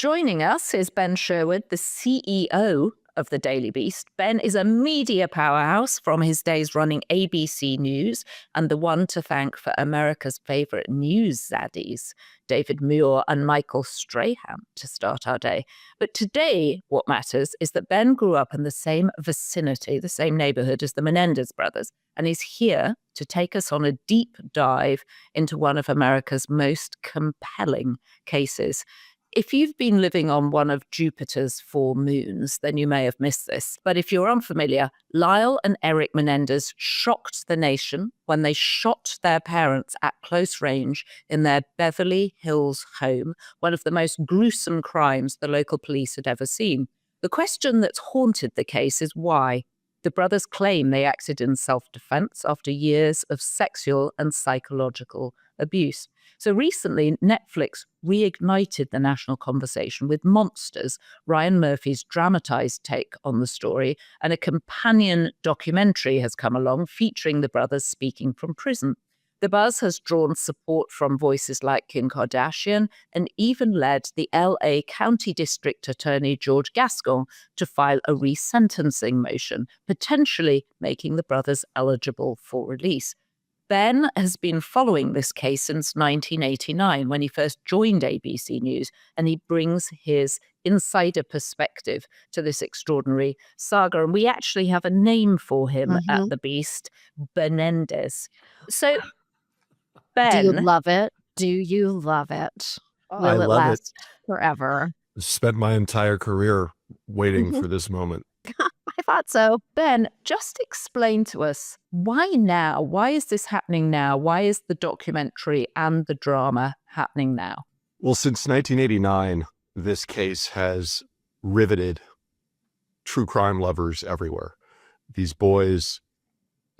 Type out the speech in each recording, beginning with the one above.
Joining us is Ben Sherwood, the CEO of the Daily Beast. Ben is a media powerhouse from his days running ABC News and the one to thank for America's favorite news zaddies, David Muir and Michael Strahan, to start our day. But today, what matters is that Ben grew up in the same vicinity, the same neighborhood as the Menendez brothers, and he's here to take us on a deep dive into one of America's most compelling cases. If you've been living on one of Jupiter's 4 moons, then you may have missed this. But if you're unfamiliar, Lyle and Erik Menendez shocked the nation when they shot their parents at close range in their Beverly Hills home, one of the most gruesome crimes the local police had ever seen. The question that's haunted the case is why. The brothers claim they acted in self-defense after years of sexual and psychological abuse. So recently, Netflix reignited the national conversation with Monsters, Ryan Murphy's dramatized take on the story, and a companion documentary has come along featuring the brothers speaking from prison. The buzz has drawn support from voices like Kim Kardashian and even led the LA County District Attorney George Gascon to file a resentencing motion, potentially making the brothers eligible for release. Ben has been following this case since 1989 when he first joined ABC News, and he brings his insider perspective to this extraordinary saga. And we actually have a name for him at the Beast, Benendez. So, Ben. Do you love it? Do you love it? Will it last forever? Spent my entire career waiting for this moment. I thought so. Ben, just explain to us, why now? Why is this happening now? Why is the documentary and the drama happening now? Well, since 1989, this case has riveted true crime lovers everywhere. These boys,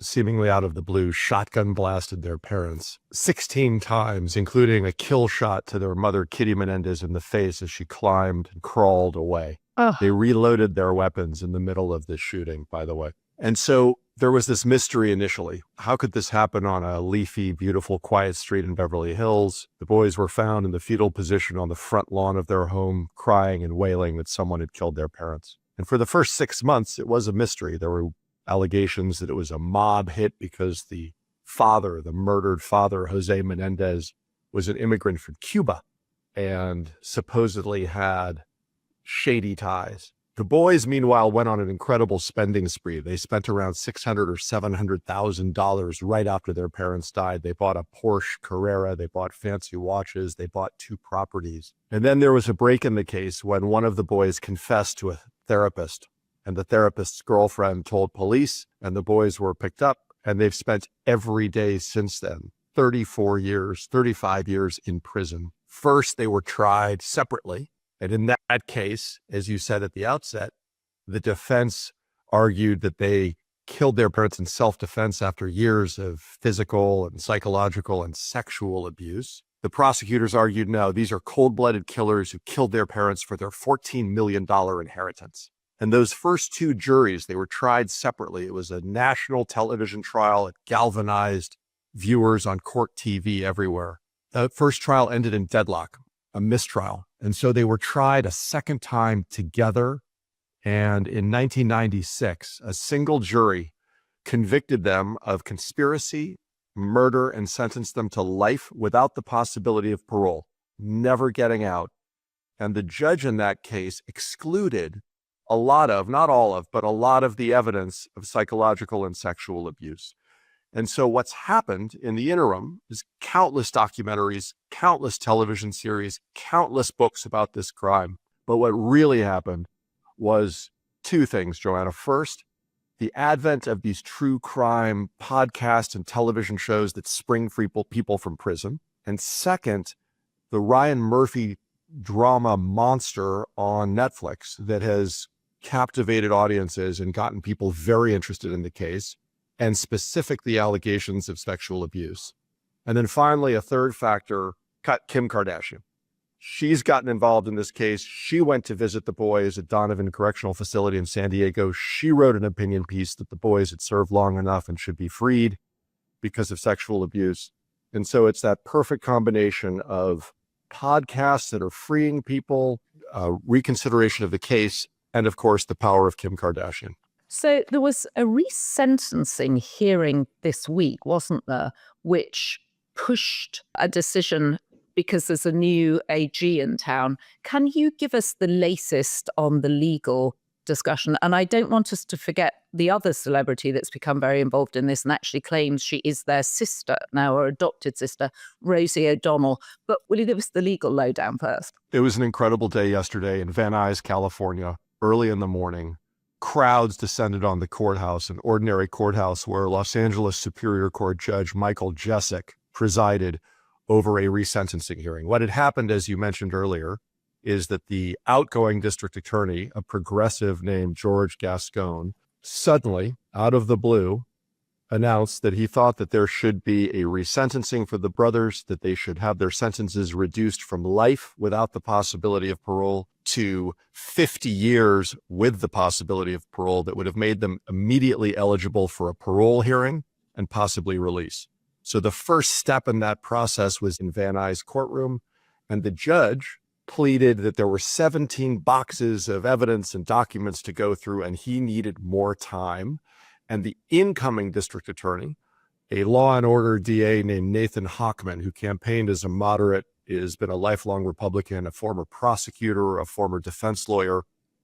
seemingly out of the blue, shotgun blasted their parents 16 times, including a kill shot to their mother, Kitty Menendez, in the face as she climbed and crawled away. Oh. They reloaded their weapons in the middle of this shooting, by the way. And so there was this mystery initially. How could this happen on a leafy, beautiful, quiet street in Beverly Hills? The boys were found in the fetal position on the front lawn of their home, crying and wailing that someone had killed their parents. And for the first 6 months, it was a mystery. There were allegations that it was a mob hit because the father, the murdered father, Jose Menendez, was an immigrant from Cuba and supposedly had shady ties. The boys, meanwhile, went on an incredible spending spree. They spent around $600,000 or $700,000 right after their parents died. They bought a Porsche Carrera. They bought fancy watches. They bought 2 properties. And then there was a break in the case when one of the boys confessed to a therapist, and the therapist's girlfriend told police, and the boys were picked up, and they've spent every day since then, 34 years, 35 years in prison. First, they were tried separately. And in that case, as you said at the outset, the defense argued that they killed their parents in self-defense after years of physical and psychological and sexual abuse. The prosecutors argued, no, these are cold-blooded killers who killed their parents for their $14 million inheritance. And those first 2 juries, they were tried separately. It was a national television trial. It galvanized viewers on court TV everywhere. The first trial ended in deadlock, a mistrial. And so they were tried a second time together. And in 1996, a single jury convicted them of conspiracy, murder, and sentenced them to life without the possibility of parole, never getting out. And the judge in that case excluded a lot of, not all of, but a lot of the evidence of psychological and sexual abuse. And so what's happened in the interim is countless documentaries, countless television series, countless books about this crime. But what really happened was 2 things, Joanna. First, the advent of these true crime podcasts and television shows that spring free people from prison. And second, the Ryan Murphy drama Monster on Netflix that has captivated audiences and gotten people very interested in the case, and specifically allegations of sexual abuse. And then finally, a third factor, Kim Kardashian. She's gotten involved in this case. She went to visit the boys at Donovan Correctional Facility in San Diego. She wrote an opinion piece that the boys had served long enough and should be freed because of sexual abuse. And so it's that perfect combination of podcasts that are freeing people, reconsideration of the case, and of course, the power of Kim Kardashian. So there was a resentencing hearing this week, wasn't there, which pushed a decision because there's a new AG in town. Can you give us the latest on the legal discussion? And I don't want us to forget the other celebrity that's become very involved in this and actually claims she is their sister now, or adopted sister, Rosie O'Donnell. But will you give us the legal lowdown first? It was an incredible day yesterday in Van Nuys, California, early in the morning. Crowds descended on the courthouse, an ordinary courthouse where Los Angeles Superior Court Judge Michael Jessic presided over a resentencing hearing. What had happened, as you mentioned earlier, is that the outgoing district attorney, a progressive named George Gascon, suddenly, out of the blue, announced that he thought that there should be a resentencing for the brothers, that they should have their sentences reduced from life without the possibility of parole to 50 years with the possibility of parole, that would have made them immediately eligible for a parole hearing and possibly release. So the first step in that process was in Van Nuys courtroom, and the judge pleaded that there were 17 boxes of evidence and documents to go through, and he needed more time. And the incoming district attorney, a law and order DA named Nathan Hochman, who campaigned as a moderate, has been a lifelong Republican, a former prosecutor, a former defense lawyer.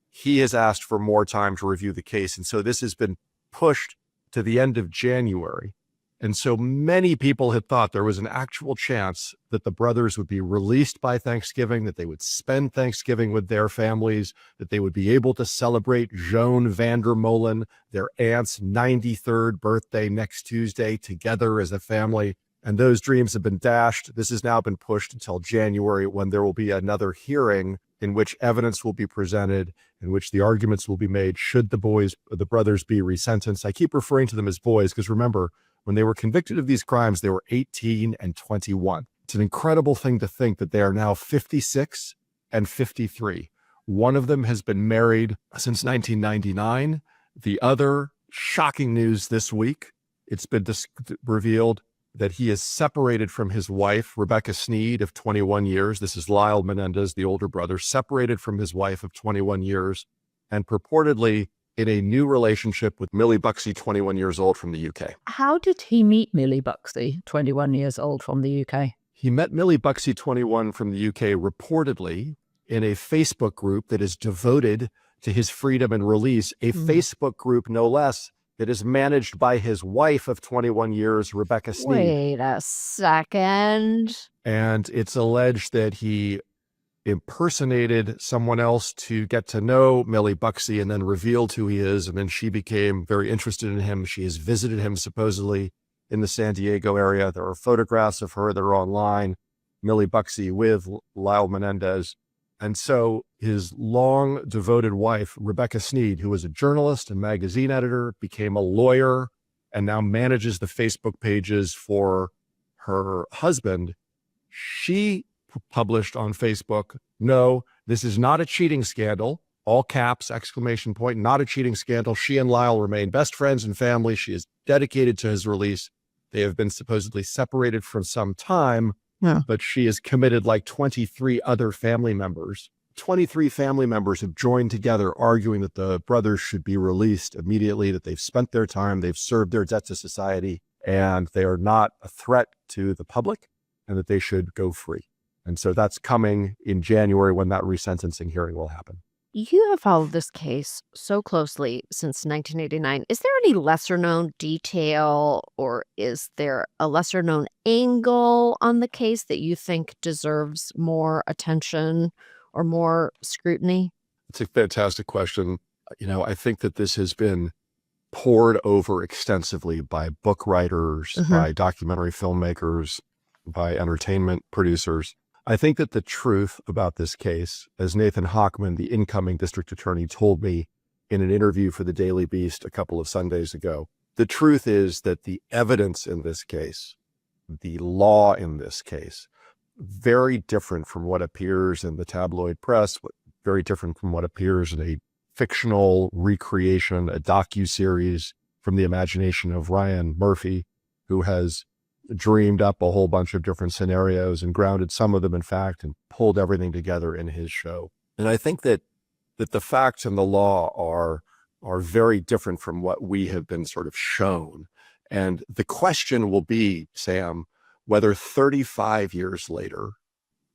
He has asked for more time to review the case. And so this has been pushed to the end of January. And so many people had thought there was an actual chance that the brothers would be released by Thanksgiving, that they would spend Thanksgiving with their families, that they would be able to celebrate Joan Vandermolen, their aunt's 93rd birthday next Tuesday, together as a family. And those dreams have been dashed. This has now been pushed until January, when there will be another hearing in which evidence will be presented, in which the arguments will be made should the brothers be resentenced. I keep referring to them as boys because, remember, when they were convicted of these crimes, they were 18 and 21. It's an incredible thing to think that they are now 56 and 53. One of them has been married since 1999. The other, shocking news this week, it's been revealed that he is separated from his wife, Rebecca Sneed, of 21 years. This is Lyle Menendez, the older brother, separated from his wife of 21 years, and purportedly in a new relationship with Millie Buxey, 21 years old, from the UK. How did he meet Millie Buxey, 21 years old, from the UK? He met Millie Buxey, 21, from the UK, reportedly in a Facebook group that is devoted to his freedom and release, a Facebook group, no less, that is managed by his wife of 21 years, Rebecca Sneed. Wait a second. And it's alleged that he impersonated someone else to get to know Millie Buxey and then revealed who he is. And then she became very interested in him. She has visited him supposedly in the San Diego area. There are photographs of her that are online, Millie Buxey with Lyle Menendez. And so his long devoted wife, Rebecca Sneed, who was a journalist and magazine editor, became a lawyer and now manages the Facebook pages for her husband. She published on Facebook, "No, this is not a cheating scandal," all caps, exclamation point, "not a cheating scandal. She and Lyle remain best friends and family. She is dedicated to his release. They have been supposedly separated for some time, but she is committed like 23 other family members. 23 family members have joined together arguing that the brothers should be released immediately, that they've spent their time, they've served their debt to society, and they are not a threat to the public, and that they should go free." And so that's coming in January, when that resentencing hearing will happen. You have followed this case so closely since 1989. Is there any lesser known detail, or is there a lesser known angle on the case that you think deserves more attention or more scrutiny? It's a fantastic question. I think that this has been pored over extensively by book writers, by documentary filmmakers, by entertainment producers. I think that the truth about this case, as Nathan Hochman, the incoming district attorney, told me in an interview for the Daily Beast a couple of Sundays ago, the truth is that the evidence in this case, the law in this case, very different from what appears in the tabloid press, very different from what appears in a fictional recreation, a docuseries from the imagination of Ryan Murphy, who has dreamed up a whole bunch of different scenarios and grounded some of them in fact and pulled everything together in his show. And I think that the facts and the law are very different from what we have been sort of shown. And the question will be, Sam, whether 35 years later,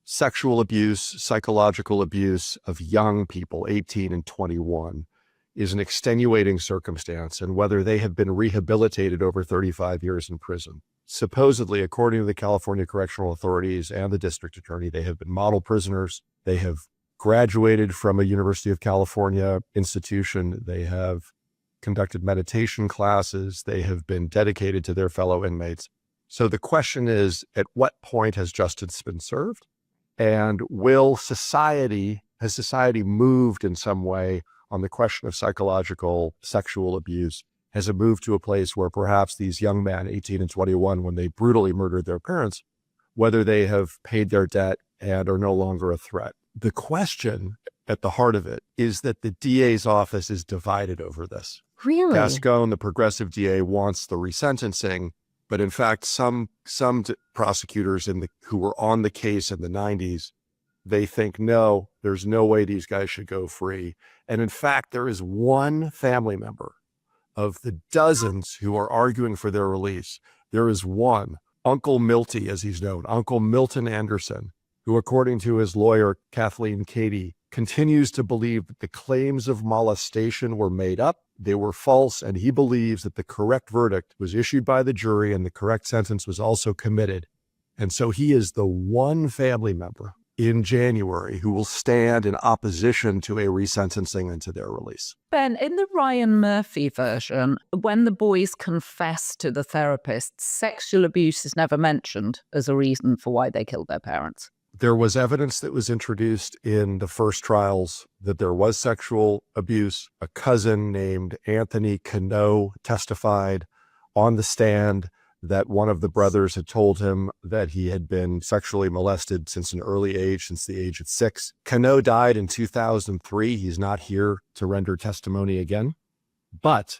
sexual abuse, psychological abuse of young people, 18 and 21, is an extenuating circumstance, and whether they have been rehabilitated over 35 years in prison. Supposedly, according to the California correctional authorities and the district attorney, they have been model prisoners. They have graduated from a University of California institution. They have conducted meditation classes. They have been dedicated to their fellow inmates. So the question is, at what point has justice been served? And has society moved in some way on the question of psychological sexual abuse? Has it moved to a place where perhaps these young men, 18 and 21, when they brutally murdered their parents, whether they have paid their debt and are no longer a threat? The question at the heart of it is that the DA's office is divided over this. Really? Gascon, the progressive DA, wants the resentencing, but in fact, some prosecutors who were on the case in the 90s, they think, no, there's no way these guys should go free. And in fact, there is one family member of the dozens who are arguing for their release. There is one, Uncle Milty, as he's known, Uncle Milton Anderson, who, according to his lawyer, Kathleen Cady, continues to believe that the claims of molestation were made up, they were false, and he believes that the correct verdict was issued by the jury and the correct sentence was also committed. And so he is the one family member in January who will stand in opposition to a resentencing and to their release. Ben, in the Ryan Murphy version, when the boys confess to the therapist, sexual abuse is never mentioned as a reason for why they killed their parents. There was evidence that was introduced in the first trials that there was sexual abuse. A cousin named Anthony Cano testified on the stand that one of the brothers had told him that he had been sexually molested since an early age, since the age of 6. Cano died in 2003. He's not here to render testimony again. But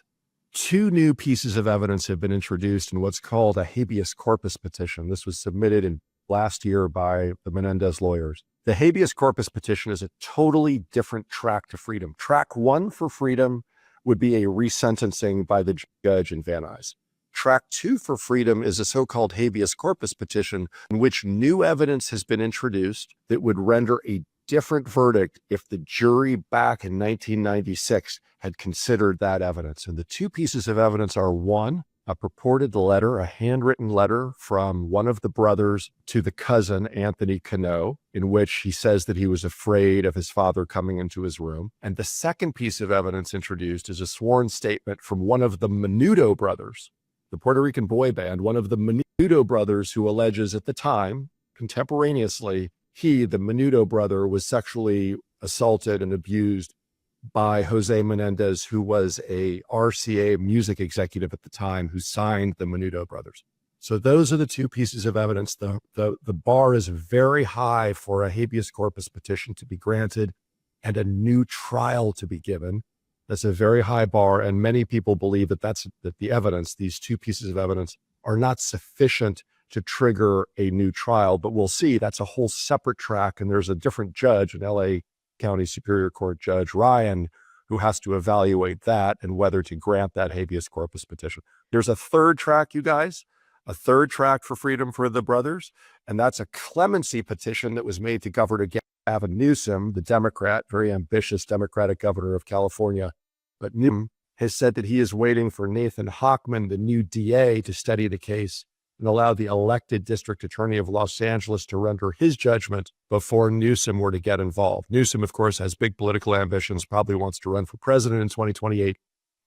2 new pieces of evidence have been introduced in what's called a habeas corpus petition. This was submitted last year by the Menendez lawyers. The habeas corpus petition is a totally different track to freedom. Track 1 for freedom would be a resentencing by the judge in Van Nuys. Track 2 for freedom is a so-called habeas corpus petition in which new evidence has been introduced that would render a different verdict if the jury back in 1996 had considered that evidence. And the 2 pieces of evidence are, 1, a purported letter, a handwritten letter from one of the brothers to the cousin, Anthony Cano, in which he says that he was afraid of his father coming into his room. And the second piece of evidence introduced is a sworn statement from one of the Menudo brothers, the Puerto Rican boy band, one of the Menudo brothers, who alleges at the time, contemporaneously, he, the Menudo brother, was sexually assaulted and abused by Jose Menendez, who was a RCA music executive at the time, who signed the Menudo brothers. So those are the 2 pieces of evidence. The bar is very high for a habeas corpus petition to be granted and a new trial to be given. That's a very high bar, and many people believe that the evidence, these 2 pieces of evidence, are not sufficient to trigger a new trial. But we'll see. That's a whole separate track, and there's a different judge, an LA County Superior Court Judge Ryan, who has to evaluate that and whether to grant that habeas corpus petition. There's a third track, you guys, a third track for freedom for the brothers, and that's a clemency petition that was made to Governor Gavin Newsom, the Democrat, very ambitious Democratic governor of California. But Newsom has said that he is waiting for Nathan Hochman, the new DA, to study the case and allow the elected district attorney of Los Angeles to render his judgment before Newsom were to get involved. Newsom, of course, has big political ambitions, probably wants to run for president in 2028.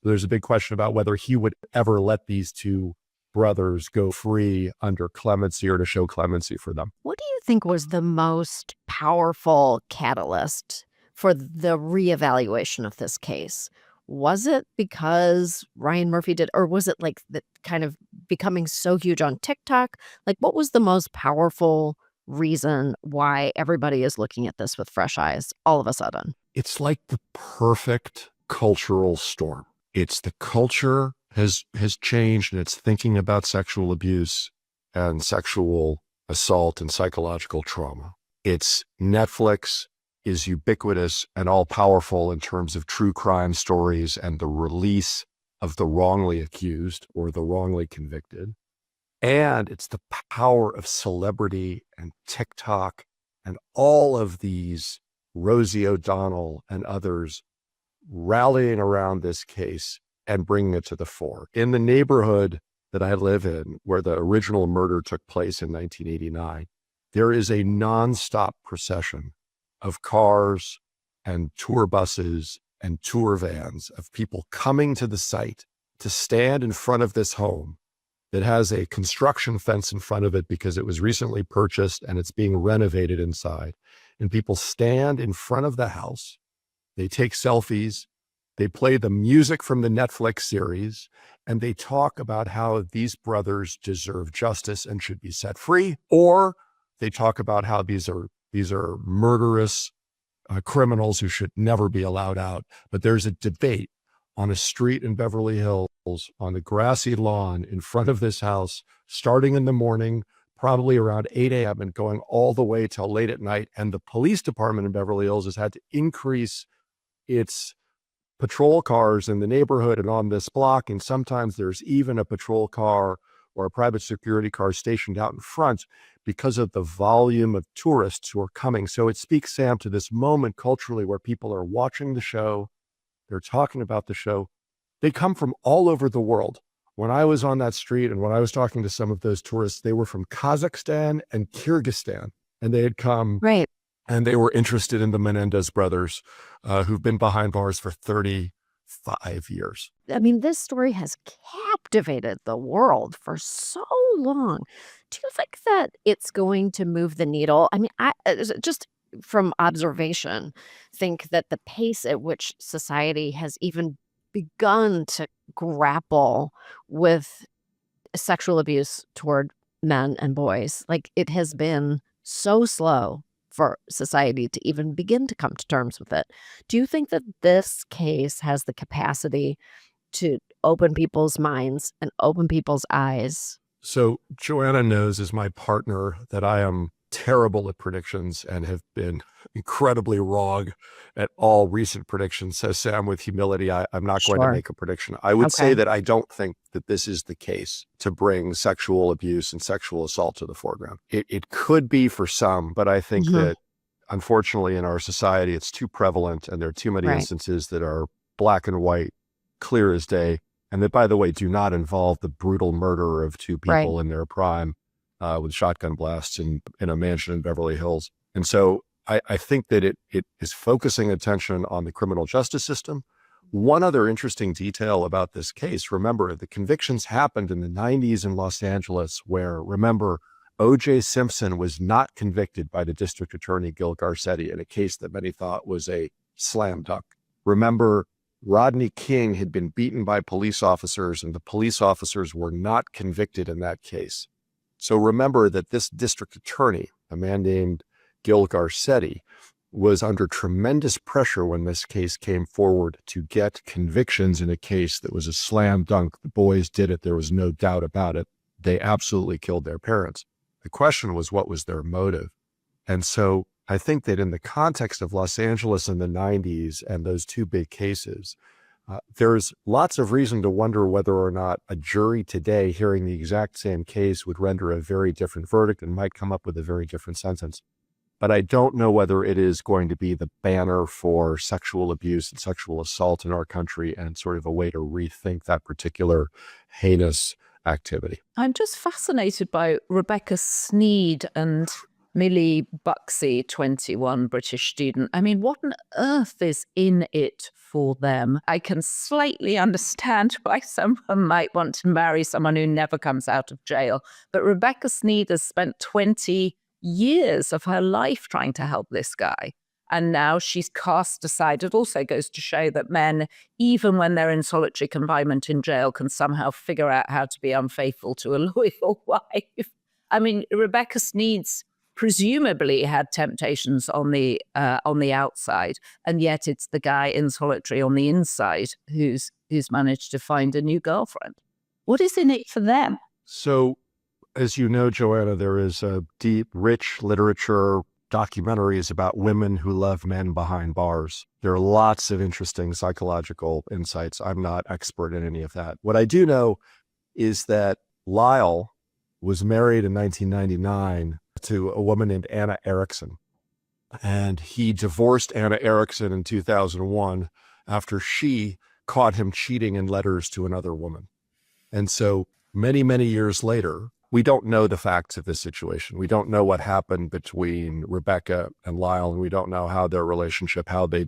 There's a big question about whether he would ever let these 2 brothers go free under clemency or to show clemency for them. What do you think was the most powerful catalyst for the reevaluation of this case? Was it because Ryan Murphy did, or was it like the kind of becoming so huge on TikTok? Like, what was the most powerful reason why everybody is looking at this with fresh eyes all of a sudden? It's like the perfect cultural storm. It's the culture has changed, and it's thinking about sexual abuse and sexual assault and psychological trauma. It's Netflix. is ubiquitous and all powerful in terms of true crime stories and the release of the wrongly accused or the wrongly convicted. And it's the power of celebrity and TikTok and all of these Rosie O'Donnell and others rallying around this case and bringing it to the fore. In the neighborhood that I live in, where the original murder took place in 1989, there is a nonstop procession of cars and tour buses and tour vans of people coming to the site to stand in front of this home that has a construction fence in front of it because it was recently purchased and it's being renovated inside. And people stand in front of the house, they take selfies, they play the music from the Netflix series, and they talk about how these brothers deserve justice and should be set free, or they talk about how these are murderous criminals who should never be allowed out. But there's a debate on a street in Beverly Hills on the grassy lawn in front of this house, starting in the morning, probably around 8 a.m. and going all the way till late at night. And the police department in Beverly Hills has had to increase its patrol cars in the neighborhood and on this block. And sometimes there's even a patrol car or a private security car stationed out in front because of the volume of tourists who are coming. So it speaks, Sam, to this moment culturally where people are watching the show, they're talking about the show. They come from all over the world. When I was on that street and when I was talking to some of those tourists, they were from Kazakhstan and Kyrgyzstan, and they had come Right. and they were interested in the Menendez brothers, who've been behind bars for 35 years. I mean, this story has captivated the world for so long. Do you think that it's going to move the needle? I mean, I just from observation, think that the pace at which society has even begun to grapple with sexual abuse toward men and boys, like it has been so slow for society to even begin to come to terms with it. Do you think that this case has the capacity to open people's minds and open people's eyes? So Joanna knows, as my partner, that I am terrible at predictions and have been incredibly wrong at all recent predictions. So Sam, with humility, I'm not going to Sure. make a prediction. I would say Okay. that I don't think that this is the case to bring sexual abuse and sexual assault to the foreground. It could be for some, but I think Mhm. that unfortunately in our society, it's too prevalent and there are too many Right. instances that are black and white, clear as day. And that, by the way, do not involve the brutal murder of two Right. people in their prime with shotgun blasts in a mansion in Beverly Hills. And so I think that it is focusing attention on the criminal justice system. One other interesting detail about this case, remember, the convictions happened in the 90s in Los Angeles, where, remember, O.J. Simpson was not convicted by the district attorney, Gil Garcetti, in a case that many thought was a slam dunk. Remember, Rodney King had been beaten by police officers, and the police officers were not convicted in that case. So remember that this district attorney, a man named Gil Garcetti, was under tremendous pressure when this case came forward to get convictions in a case that was a slam dunk. The boys did it. There was no doubt about it. They absolutely killed their parents. The question was, what was their motive? And so I think that in the context of Los Angeles in the 90s and those two big cases, there's lots of reason to wonder whether or not a jury today hearing the exact same case would render a very different verdict and might come up with a very different sentence. But I don't know whether it is going to be the banner for sexual abuse and sexual assault in our country and sort of a way to rethink that particular heinous activity. I'm just fascinated by Rebecca Sneed and Millie Buxey, 21, British student. I mean, what on earth is in it for them? I can slightly understand why someone might want to marry someone who never comes out of jail. But Rebecca Sneed has spent 20 years of her life trying to help this guy. And now she's cast aside. It also goes to show that men, even when they're in solitary confinement in jail, can somehow figure out how to be unfaithful to a loyal wife. I mean, Rebecca Sneed's presumably had temptations on the outside, and yet it's the guy in solitary on the inside who's managed to find a new girlfriend. What is in it for them? So, as you know, Joanna, there is a deep, rich literature documentaries about women who love men behind bars. There are lots of interesting psychological insights. I'm not expert in any of that. What I do know is that Lyle was married in 1999 to a woman named Anna Erickson. And he divorced Anna Erickson in 2001 after she caught him cheating in letters to another woman. And so many, many years later, we don't know the facts of this situation. We don't know what happened between Rebecca and Lyle, and we don't know how their relationship, how they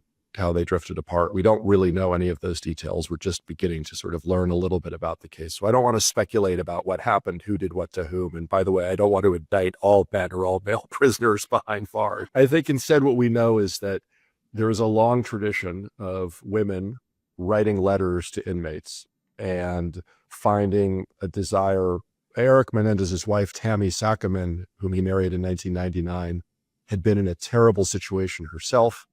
drifted apart. We don't really know any of those details. We're just beginning to sort of learn a little bit about the case. So I don't want to speculate about what happened, who did what to whom. And by the way, I don't want to indict all men or all male prisoners behind bars. I think instead what we know is that there is a long tradition of women writing letters to inmates and finding a desire. Erik Menendez's wife, Tammy Sackerman, whom he married in 1999, had been in a terrible situation herself.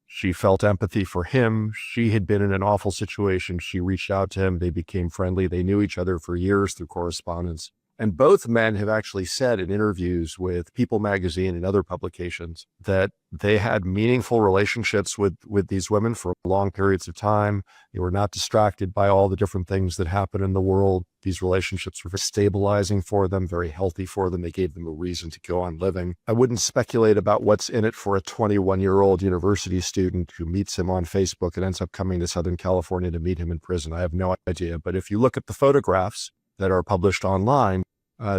She felt empathy for him. She had been in an awful situation. She reached out to him. They became friendly. They knew each other for years through correspondence. And both men have actually said in interviews with People magazine and other publications that they had meaningful relationships with these women for long periods of time. They were not distracted by all the different things that happen in the world. These relationships were stabilizing for them, very healthy for them. They gave them a reason to go on living. I wouldn't speculate about what's in it for a 21-year-old university student who meets him on Facebook and ends up coming to Southern California to meet him in prison. I have no idea. But if you look at the photographs that are published online,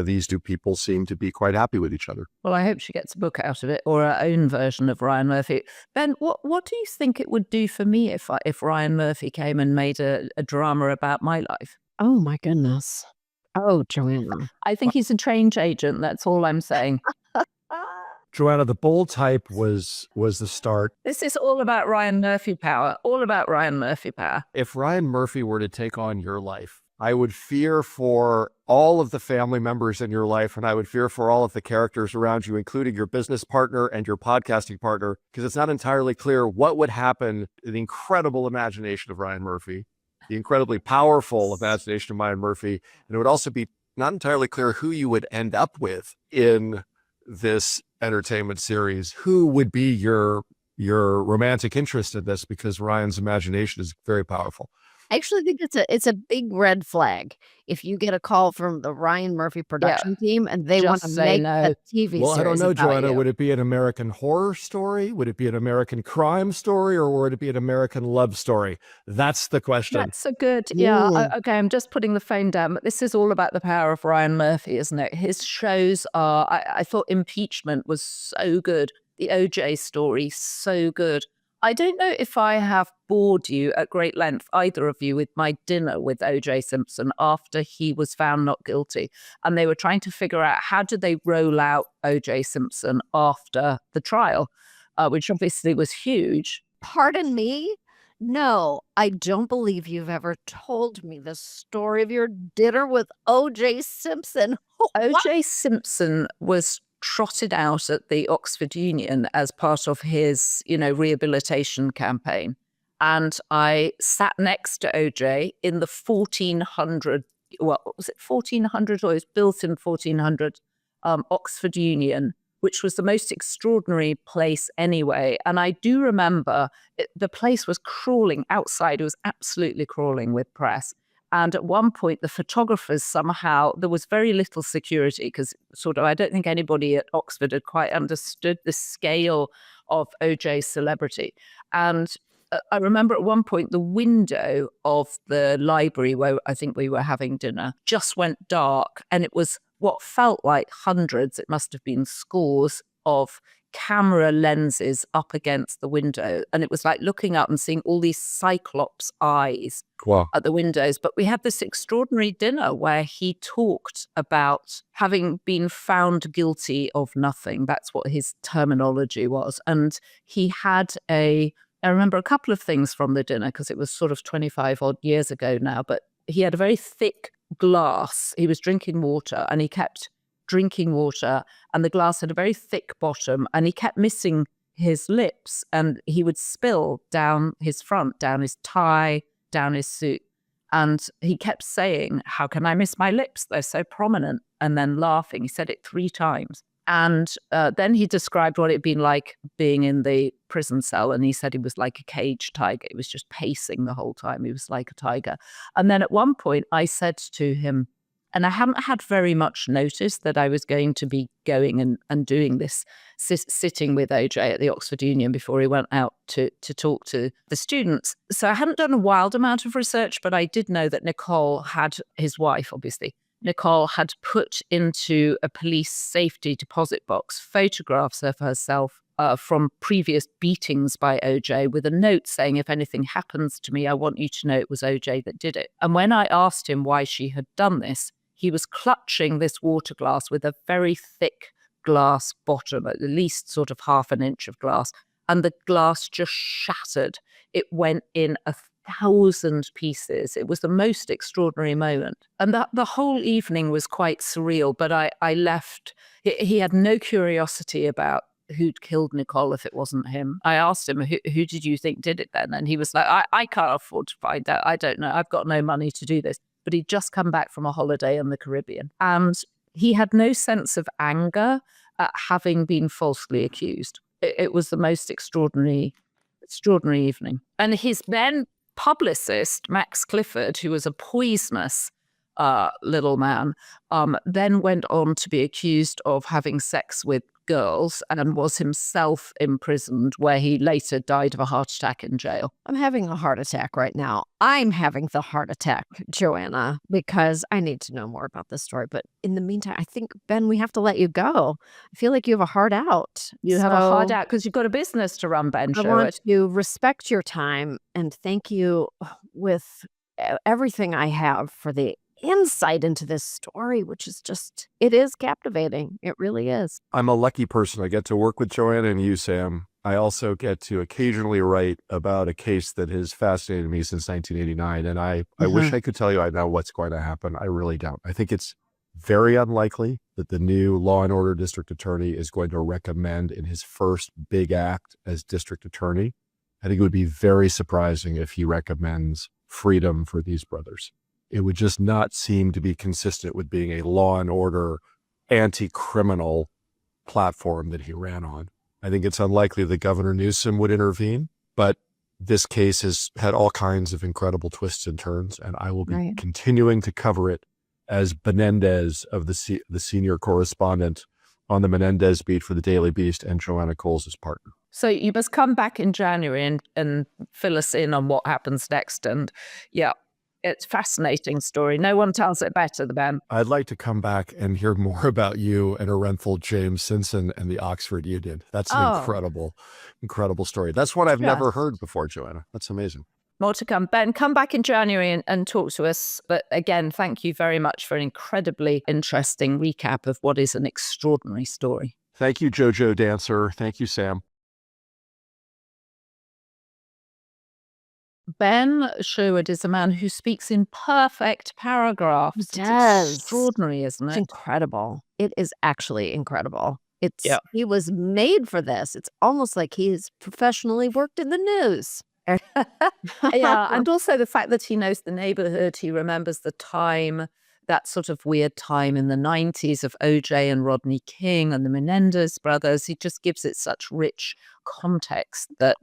these two people seem to be quite happy with each other. Well, I hope she gets a book out of it or her own version of Ryan Murphy. Ben, what do you think it would do for me if Ryan Murphy came and made a drama about my life? Oh, my goodness. Oh, Joanna. I think he's a change agent. That's all I'm saying. Joanna, the bold type was the start. This is all about Ryan Murphy power. All about Ryan Murphy power. If Ryan Murphy were to take on your life, I would fear for all of the family members in your life, and I would fear for all of the characters around you, including your business partner and your podcasting partner, because it's not entirely clear what would happen to the incredible imagination of Ryan Murphy, the incredibly powerful imagination of Ryan Murphy, and it would also be not entirely clear who you would end up with in this entertainment series. Who would be your romantic interest in this, because Ryan's imagination is very powerful. I actually think it's a big red flag if you get a call from the Ryan Murphy production team and they want to make a TV series. Well, I don't know, about Joanna. you. Would it be an American horror story? Would it be an American crime story? Or would it be an American love story? That's the question. That's a good, okay, I'm just putting the phone down, but this is all about the power of Ryan Murphy, isn't it? His shows are, I thought Impeachment was so good. The OJ story, so good. I don't know if I have bored you at great length, either of you, with my dinner with O.J. Simpson after he was found not guilty. And they were trying to figure out how do they roll out O.J. Simpson after the trial, which obviously was huge. Pardon me? No, I don't believe you've ever told me the story of your dinner with O.J. Simpson. O.J. Simpson was trotted out at the Oxford Union as part of his, rehabilitation campaign. And I sat next to OJ in the 1400, well, was it 1400 or it was built in 1400 Oxford Union, which was the most extraordinary place anyway. And I do remember the place was crawling outside. It was absolutely crawling with press. And at one point, the photographers somehow, there was very little security because I don't think anybody at Oxford had quite understood the scale of OJ's celebrity. And I remember at one point, the window of the library where I think we were having dinner just went dark. And it was what felt like hundreds, it must have been scores of camera lenses up against the window. And it was like looking up and seeing all these cyclops eyes at the windows. But we had this extraordinary dinner where he talked about having been found guilty of nothing. That's what his terminology was. And he had I remember a couple of things from the dinner because it was sort of 25 odd years ago now, but he had a very thick glass. He was drinking water and he kept drinking water and the glass had a very thick bottom and he kept missing his lips and he would spill down his front, down his tie, down his suit. And he kept saying, how can I miss my lips? They're so prominent. And then laughing. He said it 3 times. And then he described what it'd been like being in the prison cell. And he said he was like a caged tiger. He was just pacing the whole time. He was like a tiger. And then at one point I said to him, and I hadn't had very much notice that I was going to be going and doing this, sitting with OJ at the Oxford Union before he went out to talk to the students. So I hadn't done a wild amount of research, but I did know that Nicole had, his wife, obviously, Nicole had put into a police safety deposit box photographs of herself from previous beatings by OJ with a note saying, if anything happens to me, I want you to know it was OJ that did it. And when I asked him why she had done this, he was clutching this water glass with a very thick glass bottom, at least sort of half an inch of glass. And the glass just shattered. It went in 1,000 pieces. It was the most extraordinary moment. And the whole evening was quite surreal, but I left. He had no curiosity about who'd killed Nicole if it wasn't him. I asked him, who did you think did it then? And he was like, I can't afford to find out. I don't know. I've got no money to do this. But he'd just come back from a holiday in the Caribbean. And he had no sense of anger at having been falsely accused. It was the most extraordinary evening. And his then publicist, Max Clifford, who was a poisonous little man, then went on to be accused of having sex with girls and was himself imprisoned, where he later died of a heart attack in jail. I'm having a heart attack right now. I'm having the heart attack, Joanna, because I need to know more about this story. But in the meantime, I think, Ben, we have to let you go. I feel like you have a heart out. You have a heart out because you've got a business to run, Ben Sherwood. I want to respect your time and thank you with everything I have for the insight into this story, which is just, it is captivating. It really is. I'm a lucky person. I get to work with Joanna and you, Sam. I also get to occasionally write about a case that has fascinated me since 1989. And I wish I could tell you I know what's going to happen. I really don't. I think it's very unlikely that the new Law and Order district attorney is going to recommend in his first big act as district attorney. I think it would be very surprising if he recommends freedom for these brothers. It would just not seem to be consistent with being a law and order anti-criminal platform that he ran on. I think it's unlikely that Governor Newsom would intervene, but this case has had all kinds of incredible twists and turns, and I will be continuing to cover it as Benendez of the senior correspondent on the Menendez beat for the Daily Beast, and Joanna Coles' his partner. So you must come back in January and fill us in on what happens next. And yeah, it's a fascinating story. No one tells it better than Ben. I'd like to come back and hear more about you and Orenthal James Simpson and the Oxford Union. That's an incredible story. That's one I've never heard before, Joanna. That's amazing. More to come. Ben, come back in January and talk to us. But again, thank you very much for an incredibly interesting recap of what is an extraordinary story. Thank you, JoJo Dancer. Thank you, Sam. Ben Sherwood is a man who speaks in perfect paragraphs. He does. It's extraordinary, isn't it? It's incredible. It is actually incredible. He was made for this. It's almost like he's professionally worked in the news. Yeah, and also the fact that he knows the neighborhood, he remembers the time, that sort of weird time in the 90s of OJ and Rodney King and the Menendez brothers. He just gives it such rich context that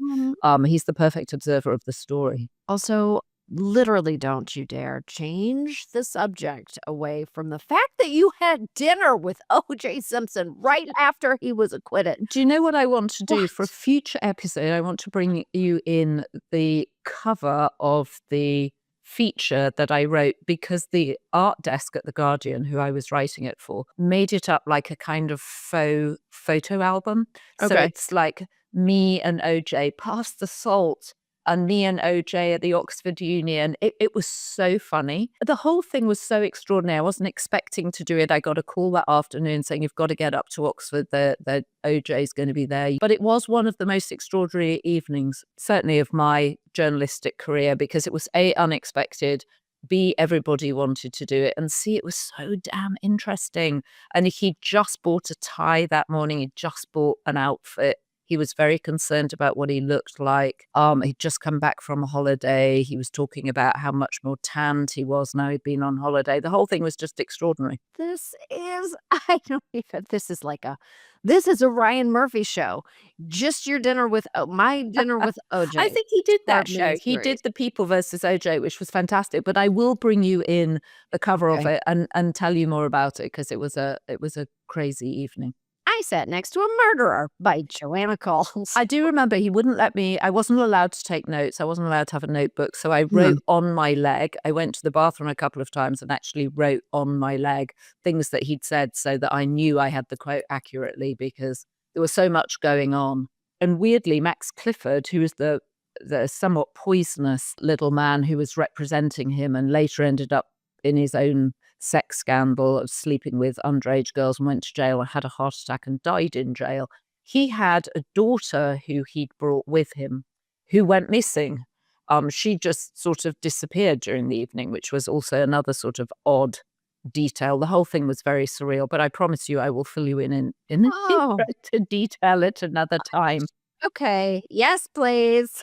he's the perfect observer of the story. Also, literally, don't you dare change the subject away from the fact that you had dinner with OJ Simpson right after he was acquitted. Do you know what I want to do for a future episode? I want to bring you in the cover of the feature that I wrote, because the art desk at The Guardian, who I was writing it for, made it up like a kind of faux photo album. So it's like me and OJ, pass the salt, and me and OJ at the Oxford Union. It was so funny. The whole thing was so extraordinary. I wasn't expecting to do it. I got a call that afternoon saying, you've got to get up to Oxford. The OJ's going to be there. But it was one of the most extraordinary evenings, certainly of my journalistic career, because it was A, unexpected, B, everybody wanted to do it, and C, it was so damn interesting. And he just bought a tie that morning. He just bought an outfit. He was very concerned about what he looked like. He'd just come back from a holiday. He was talking about how much more tanned he was now he'd been on holiday. The whole thing was just extraordinary. I don't even, this is a Ryan Murphy show. Just your dinner with, my dinner with OJ. I think he did that Short show. He miniseries. did The People versus OJ, which was fantastic. But I will bring you in the cover of Okay. it and tell you more about it, because it was a crazy evening. I sat next to a murderer by Joanna Calls. I do remember he wouldn't let me. I wasn't allowed to take notes. I wasn't allowed to have a notebook. So I wrote on my leg. I went to the bathroom a couple of times and actually wrote on my leg things that he'd said, so that I knew I had the quote accurately, because there was so much going on. And weirdly, Max Clifford, who was the somewhat poisonous little man who was representing him and later ended up in his own sex scandal of sleeping with underage girls and went to jail and had a heart attack and died in jail. He had a daughter who he'd brought with him who went missing. She just sort of disappeared during the evening, which was also another sort of odd detail. The whole thing was very surreal, but I promise you I will fill you in Oh. to detail it another time. Okay. Yes, please.